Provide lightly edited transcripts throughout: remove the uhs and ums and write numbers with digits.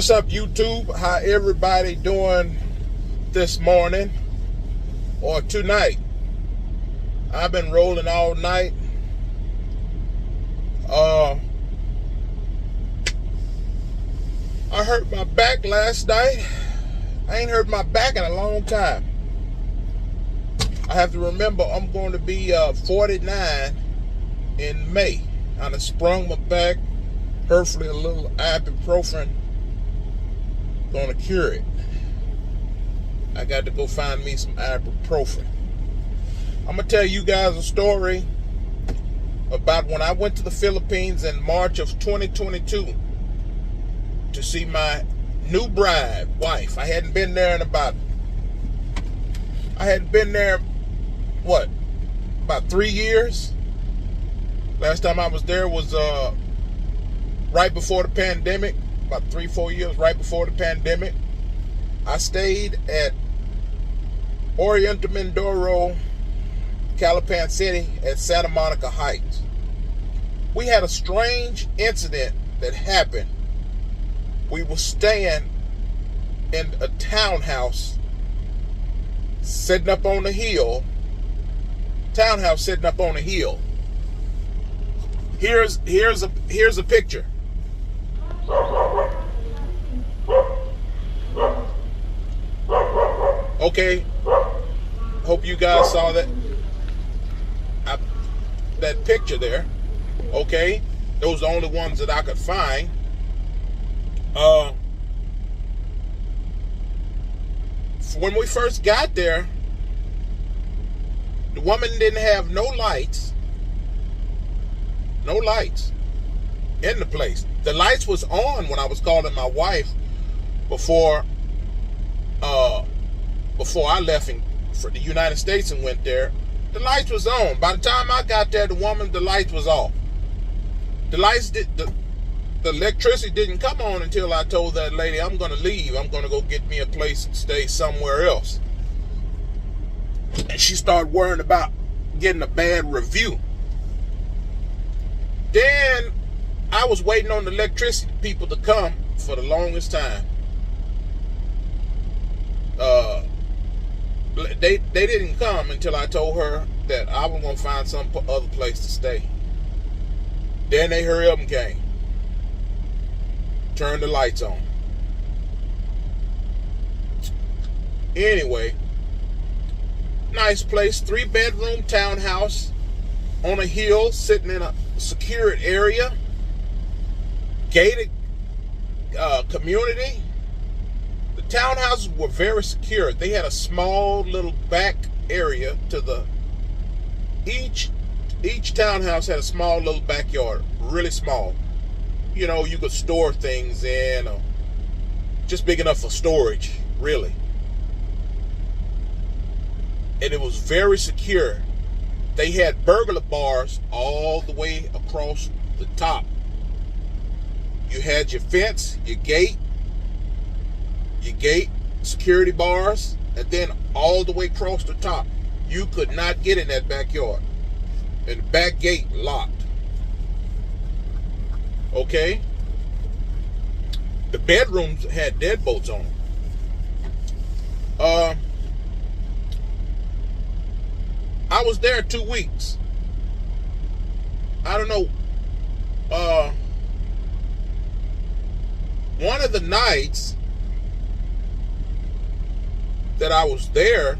What's up, YouTube? How everybody doing this morning or tonight? I've been rolling all night. I hurt my back last night. I ain't hurt my back in a long time. I have to remember I'm going to be 49 in May. I done sprung my back. Hopefully a little ibuprofen gonna cure it. I got to go find me some ibuprofen. I'm gonna tell you guys a story about when I went to the Philippines in March of 2022 to see my new wife. I hadn't been there about 3 years. Last time I was there was right before the pandemic, about 3-4 years right before the pandemic. I stayed at Oriental Mindoro, Calapan City at Santa Monica Heights. We had a strange incident that happened. We were staying in a townhouse sitting up on a hill. Here's a picture. Okay, hope you guys saw that picture there. Okay, those are the only ones that I could find. When we first got there, the woman didn't have no lights in the place. The lights was on when I was calling my wife before I left for the United States and went there. The lights was on. By the time I got there, the lights was off. The electricity didn't come on until I told that lady, I'm going to leave. I'm going to go get me a place and stay somewhere else. And she started worrying about getting a bad review. Then I was waiting on the electricity people to come for the longest time. They didn't come until I told her that I was going to find some other place to stay. Then they hurry up and came. Turned the lights on. Anyway, nice place, 3-bedroom townhouse on a hill, sitting in a secured area, gated community. The townhouses were very secure. They had a small little back area to each townhouse had a small little backyard, really small. You know, you could store things in, or just big enough for storage, really. And it was very secure. They had burglar bars all the way across the top. You had your fence, your gate, security bars, and then all the way across the top. You could not get in that backyard. And the back gate locked. Okay? The bedrooms had deadbolts on them. I was there 2 weeks. I don't know. One of the nights that I was there,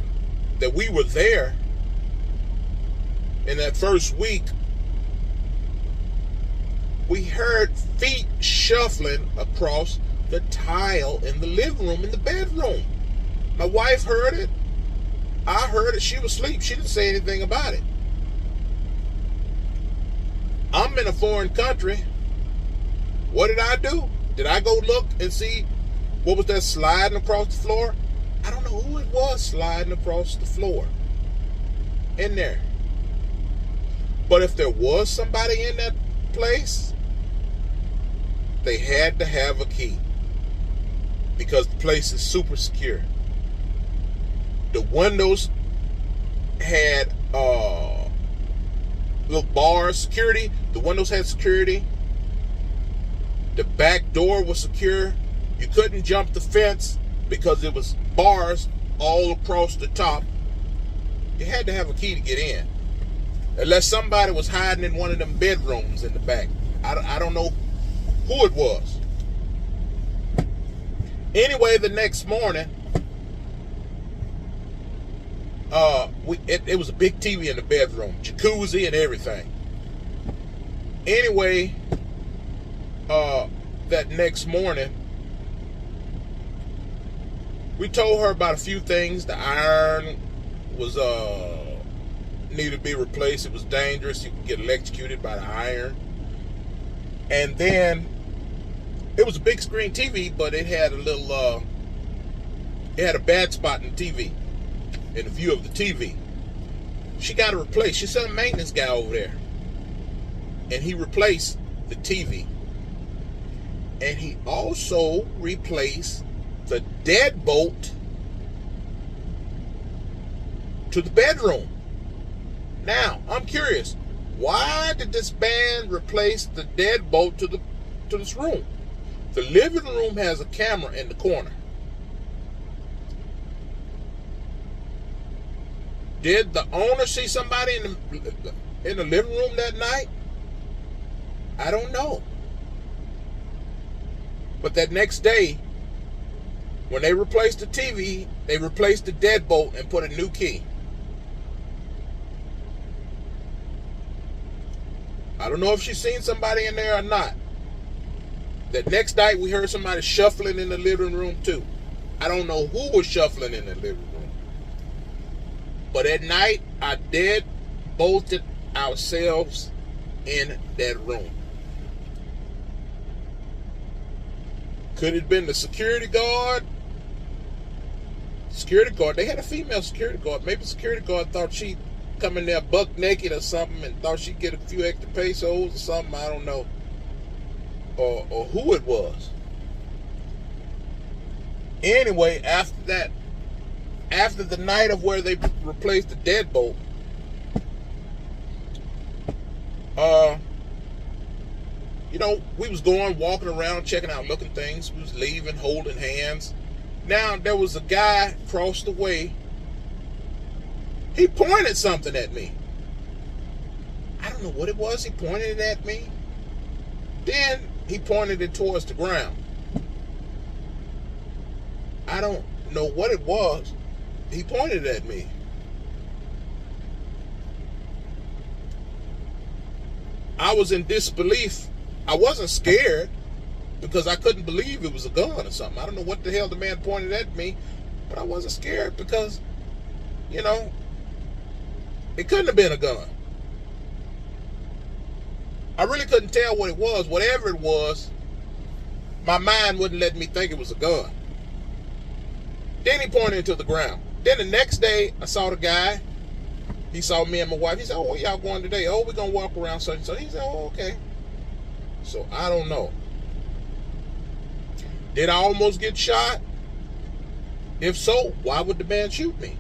that we were there, in that first week, we heard feet shuffling across the tile in the living room, in the bedroom. My wife heard it. I heard it. She was asleep. She didn't say anything about it. I'm in a foreign country. What did I do? Did I go look and see what was that sliding across the floor? I don't know who it was sliding across the floor in there. But if there was somebody in that place, they had to have a key, because the place is super secure. The windows had little bars, security. The windows had security. The back door was secure. You couldn't jump the fence because it was bars all across the top. You had to have a key to get in. Unless somebody was hiding in one of them bedrooms in the back. I don't know who it was. Anyway, the next morning, it was a big TV in the bedroom, jacuzzi and everything. Anyway, that next morning, we told her about a few things. The iron was needed to be replaced. It was dangerous. You could get electrocuted by the iron. And then it was a big screen TV, but it had a little it had a bad spot in the TV, in the view of the TV. She got it replaced. She sent a maintenance guy over there, and he replaced the TV. And he also replaced the deadbolt to the bedroom. Now, I'm curious, why did this man replace the deadbolt to this room? The living room has a camera in the corner. Did the owner see somebody in the living room that night? I don't know. But that next day, when they replaced the TV, they replaced the deadbolt and put a new key. I don't know if she's seen somebody in there or not. That next night, we heard somebody shuffling in the living room too. I don't know who was shuffling in the living room. But at night, I deadbolted ourselves in that room. Could it have been the security guard? Security guard. They had a female security guard. Maybe the security guard thought she'd come in there buck naked or something and thought she'd get a few extra pesos or something. I don't know. Or who it was. Anyway, after that, after the night of where they replaced the deadbolt, we was going, walking around, checking out, looking things. We was leaving, holding hands. Now, there was a guy across the way. He pointed something at me. I don't know what it was. He pointed it at me. Then he pointed it towards the ground. I don't know what it was. He pointed at me. I was in disbelief. I wasn't scared because I couldn't believe it was a gun or something. I don't know what the hell the man pointed at me, but I wasn't scared because, it couldn't have been a gun. I really couldn't tell what it was. Whatever it was, my mind wouldn't let me think it was a gun. Then he pointed into the ground. Then the next day, I saw the guy. He saw me and my wife. He said, "Oh, where y'all going today?" "Oh, we're going to walk around such and such." He said, "Oh, okay." So, I don't know. Did I almost get shot? If so, why would the man shoot me?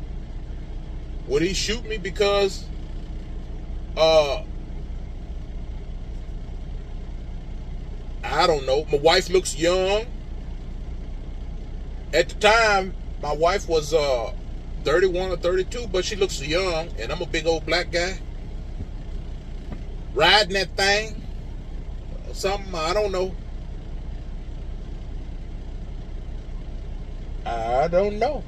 Would he shoot me because I don't know. My wife looks young. At the time, my wife was 31 or 32, but she looks young, and I'm a big old black guy. Riding that thing or something, I don't know. I don't know.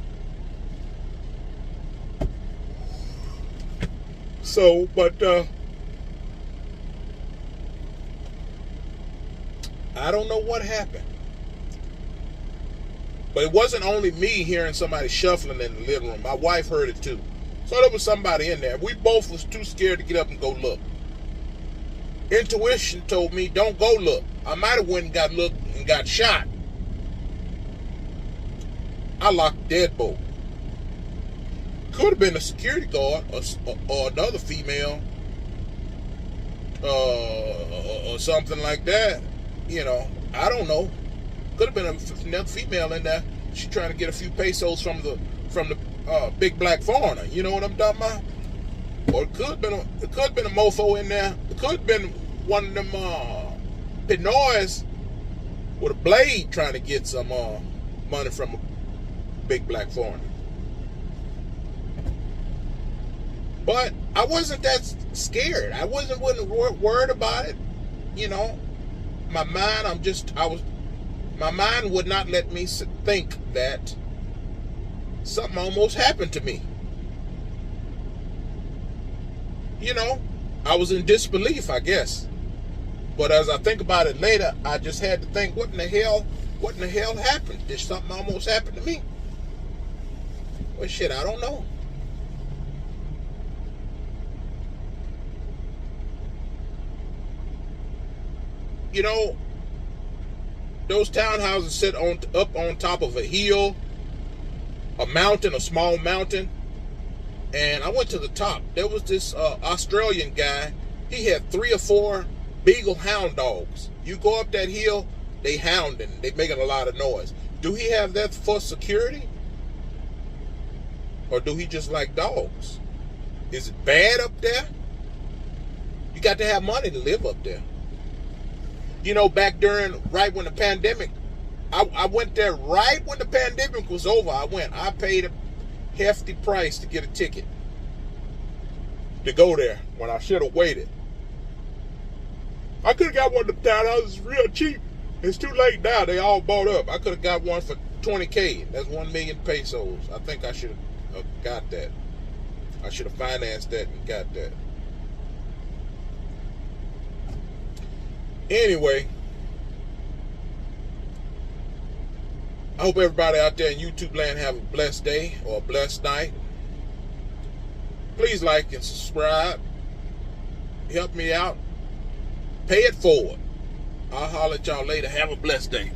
So, but I don't know what happened. But it wasn't only me hearing somebody shuffling in the living room. My wife heard it too. So there was somebody in there. We both was too scared to get up and go look. Intuition told me, don't go look. I might have went and got looked and got shot. I locked the deadbolt. Could have been a security guard or another female or something like that. I don't know. Could have been another female in there. She trying to get a few pesos from the big black foreigner. You know what I'm talking about? Or it could have been a mofo in there. It could have been one of them Pinoys with a blade trying to get some money from a big black foreigner. But I wasn't that scared. I wasn't worried about it. You know, my mind, my mind would not let me think that something almost happened to me. You know, I was in disbelief, I guess. But as I think about it later, I just had to think, what in the hell happened? Did something almost happen to me? Well, shit, I don't know. You know, those townhouses sit up on top of a hill, a mountain, a small mountain. And I went to the top. There was this Australian guy. He had 3 or 4 beagle hound dogs. You go up that hill, they hounding. They making a lot of noise. Do he have that for security? Or do he just like dogs? Is it bad up there? You got to have money to live up there. You know, back right when the pandemic, I went there right when the pandemic was over. I paid a hefty price to get a ticket to go there when I should have waited. I could have got one of the townhouses real cheap. It's too late now. They all bought up. I could have got one for $20K. That's 1 million pesos. I think I should have got that. I should have financed that and got that. Anyway, I hope everybody out there in YouTube land have a blessed day or a blessed night. Please like and subscribe. Help me out. Pay it forward. I'll holler at y'all later. Have a blessed day.